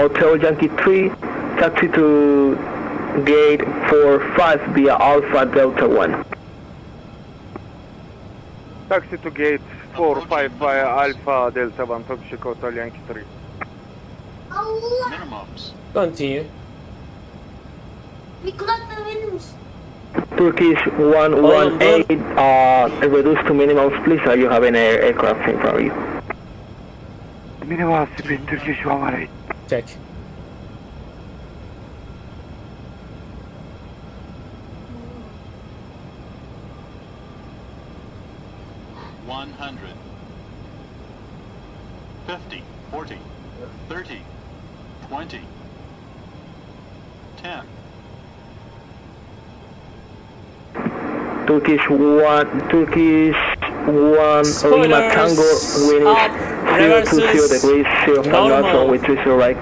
Hotel Yankee 3, taxi to gate 45 via Alpha Delta 1. Taxi to gate 45 via Alpha Delta 1, Turkish Hotel Yankee 3. Minimums. Continue. Bir kulaklığı verir misin? Turkish 118, reduce to minimums please, you have an aircraft in front of you. Minimum speed Turkish 118. Check. $100. 50, 40, 30, 20, 10. Turkish 1, Lima Spoilers Tango, wind up, 020 reverses, degrees, 05 knots, normal. runway 30 right.